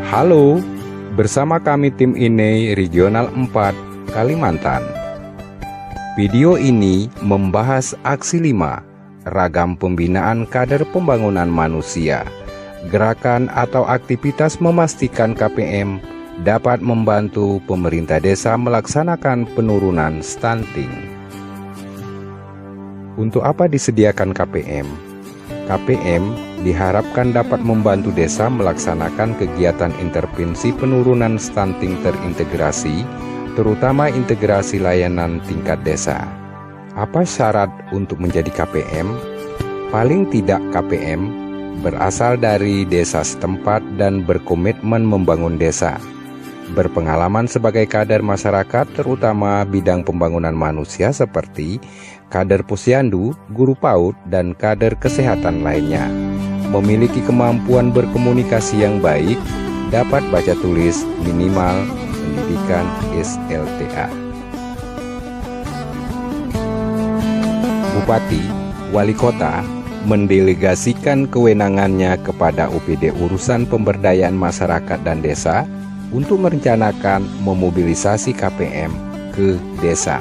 Halo, bersama kami tim INEI Regional 4 Kalimantan. Video ini membahas aksi 5, ragam pembinaan kader pembangunan manusia, gerakan atau aktivitas memastikan KPM dapat membantu pemerintah desa melaksanakan penurunan stunting. Untuk apa disediakan KPM? KPM diharapkan dapat membantu desa melaksanakan kegiatan intervensi penurunan stunting terintegrasi, terutama integrasi layanan tingkat desa. Apa syarat untuk menjadi KPM? Paling tidak KPM berasal dari desa setempat dan berkomitmen membangun desa, berpengalaman sebagai kader masyarakat terutama bidang pembangunan manusia seperti kader posyandu, guru PAUD, dan kader kesehatan lainnya, memiliki kemampuan berkomunikasi yang baik, dapat baca tulis minimal pendidikan SLTA. Bupati, wali kota mendelegasikan kewenangannya kepada UPD urusan pemberdayaan masyarakat dan desa untuk merencanakan memobilisasi KPM ke desa.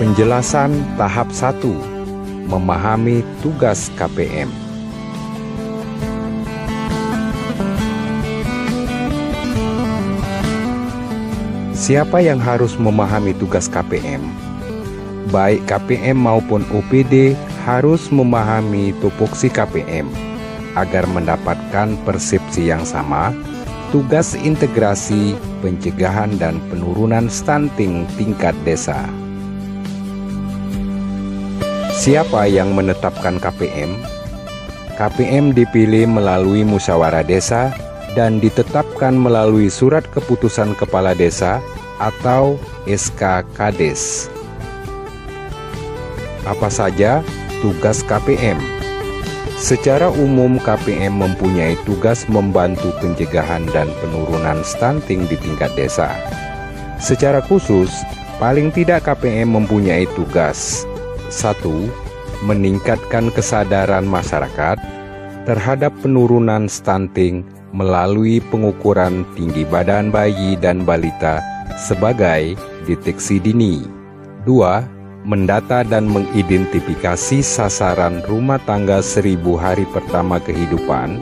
Penjelasan tahap 1, memahami tugas KPM. Siapa yang harus memahami tugas KPM? Baik KPM maupun OPD harus memahami tupoksi KPM agar mendapatkan persepsi yang sama, tugas integrasi, pencegahan dan penurunan stunting tingkat desa. Siapa yang menetapkan KPM? KPM dipilih melalui musyawarah desa dan ditetapkan melalui surat keputusan kepala desa atau SK Kades. Apa saja tugas KPM? Secara umum KPM mempunyai tugas membantu pencegahan dan penurunan stunting di tingkat desa. Secara khusus, paling tidak KPM mempunyai tugas 1. Meningkatkan kesadaran masyarakat terhadap penurunan stunting melalui pengukuran tinggi badan bayi dan balita sebagai deteksi dini. 2. Mendata dan mengidentifikasi sasaran rumah tangga 1000 hari pertama kehidupan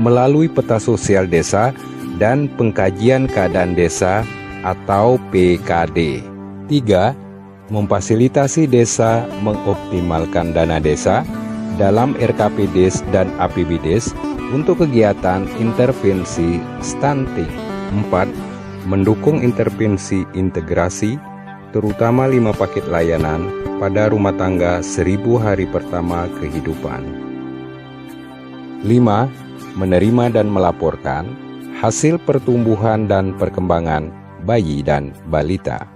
melalui peta sosial desa dan pengkajian keadaan desa atau PKD. 3. Memfasilitasi desa mengoptimalkan dana desa dalam RKPDes dan APBDes untuk kegiatan intervensi stunting. 4. Mendukung intervensi integrasi, terutama 5 paket layanan pada rumah tangga 1000 hari pertama kehidupan. 5. Menerima dan melaporkan hasil pertumbuhan dan perkembangan bayi dan balita.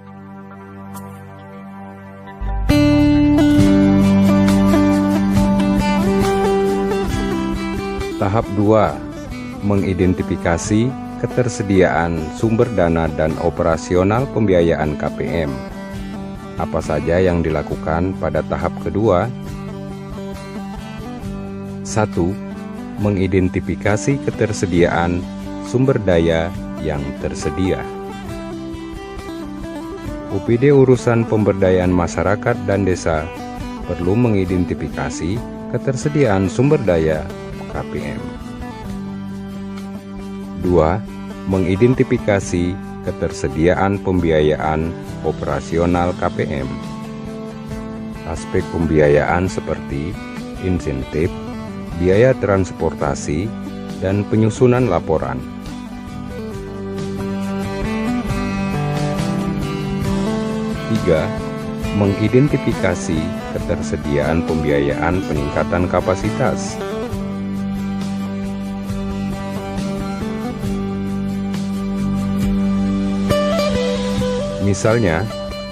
Tahap 2, mengidentifikasi ketersediaan sumber dana dan operasional pembiayaan KPM. Apa saja yang dilakukan pada tahap kedua? 1. Mengidentifikasi ketersediaan sumber daya yang tersedia. UPD urusan pemberdayaan masyarakat dan desa perlu mengidentifikasi ketersediaan sumber daya KPM. 2. Mengidentifikasi ketersediaan pembiayaan operasional KPM. Aspek pembiayaan seperti insentif, biaya transportasi, dan penyusunan laporan. 3. Mengidentifikasi ketersediaan pembiayaan peningkatan kapasitas. Misalnya,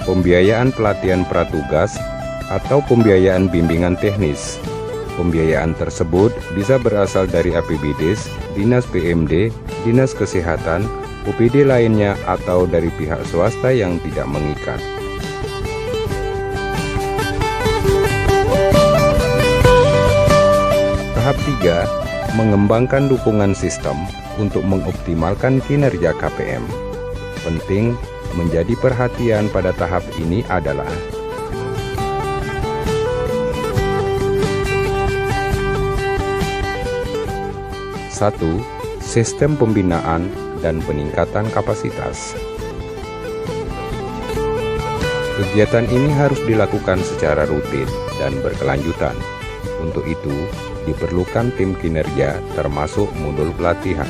pembiayaan pelatihan pratugas atau pembiayaan bimbingan teknis. Pembiayaan tersebut bisa berasal dari APBDes, Dinas PMD, Dinas Kesehatan, OPD lainnya atau dari pihak swasta yang tidak mengikat. Tahap 3, mengembangkan dukungan sistem untuk mengoptimalkan kinerja KPM. Penting menjadi perhatian pada tahap ini adalah: 1. Sistem pembinaan dan peningkatan kapasitas. Kegiatan ini harus dilakukan secara rutin dan berkelanjutan. Untuk itu, diperlukan tim kinerja termasuk modul pelatihan.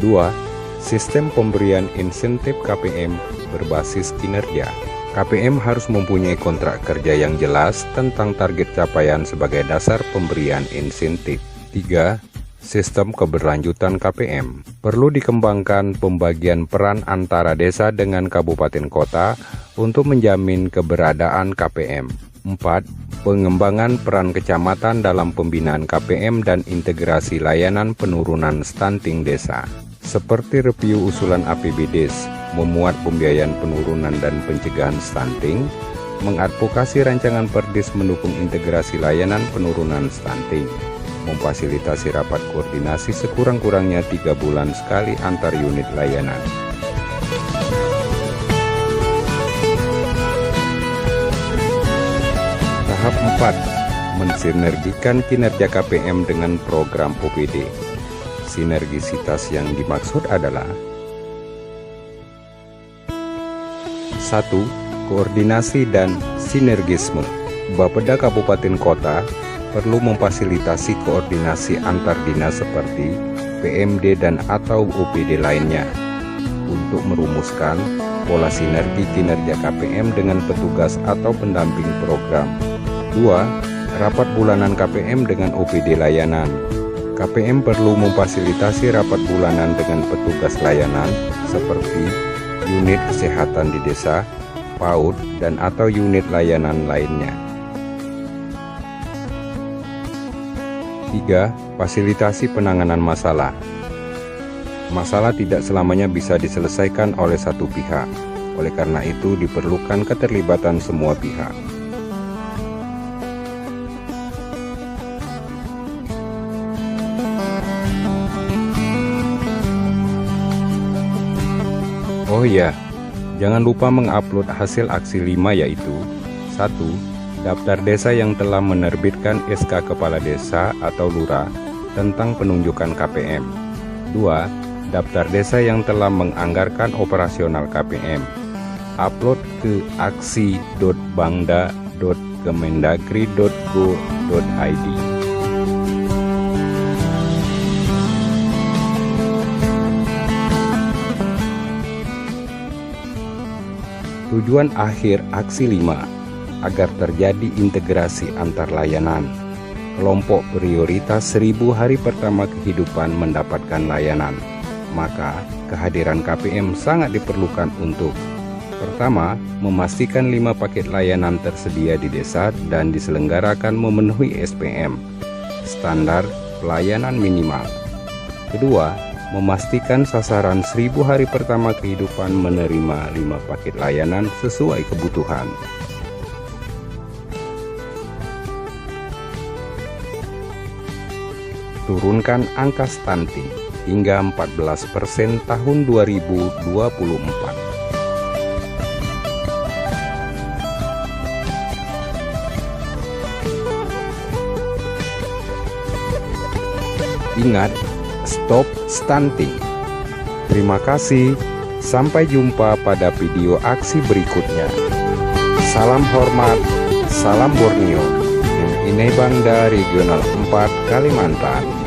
2. Sistem pemberian insentif KPM berbasis kinerja. KPM harus mempunyai kontrak kerja yang jelas tentang target capaian sebagai dasar pemberian insentif. 3. Sistem keberlanjutan KPM. Perlu dikembangkan pembagian peran antara desa dengan kabupaten kota untuk menjamin keberadaan KPM. 4. Pengembangan peran kecamatan dalam pembinaan KPM dan integrasi layanan penurunan stunting desa. Seperti review usulan APBDes, memuat pembiayaan penurunan dan pencegahan stunting, mengadvokasi rancangan Perdis mendukung integrasi layanan penurunan stunting, memfasilitasi rapat koordinasi sekurang-kurangnya 3 bulan sekali antar unit layanan. Tahap 4, mensinergikan kinerja KPM dengan program OPD. Sinergisitas yang dimaksud adalah: 1. Koordinasi dan sinergisme. Bapeda Kabupaten Kota perlu memfasilitasi koordinasi antar dinas seperti PMD dan atau OPD lainnya untuk merumuskan pola sinergi kinerja KPM dengan petugas atau pendamping program. 2. Rapat bulanan KPM dengan OPD layanan. KPM perlu memfasilitasi rapat bulanan dengan petugas layanan seperti unit kesehatan di desa, PAUD, dan atau unit layanan lainnya. 3. Fasilitasi penanganan masalah. Masalah tidak selamanya bisa diselesaikan oleh satu pihak. Oleh karena itu diperlukan keterlibatan semua pihak. Oh ya, jangan lupa mengupload hasil aksi 5, yaitu: 1. Daftar desa yang telah menerbitkan SK Kepala Desa atau Lurah tentang penunjukan KPM. 2. Daftar desa yang telah menganggarkan operasional KPM. Upload ke aksi.bangda.kemendagri.go.id. Tujuan akhir aksi 5 agar terjadi integrasi antar layanan. Kelompok prioritas 1000 hari pertama kehidupan mendapatkan layanan. Maka kehadiran KPM sangat diperlukan untuk: pertama, memastikan 5 paket layanan tersedia di desa dan diselenggarakan memenuhi SPM, standar pelayanan minimal. Kedua, memastikan sasaran 1000 hari pertama kehidupan menerima 5 paket layanan sesuai kebutuhan. Turunkan angka stunting hingga 14% tahun 2024. Ingat, stop stunting. Terima kasih. Sampai jumpa pada video aksi berikutnya. Salam hormat, salam Borneo. Tim Inai Bangda Regional 4 Kalimantan.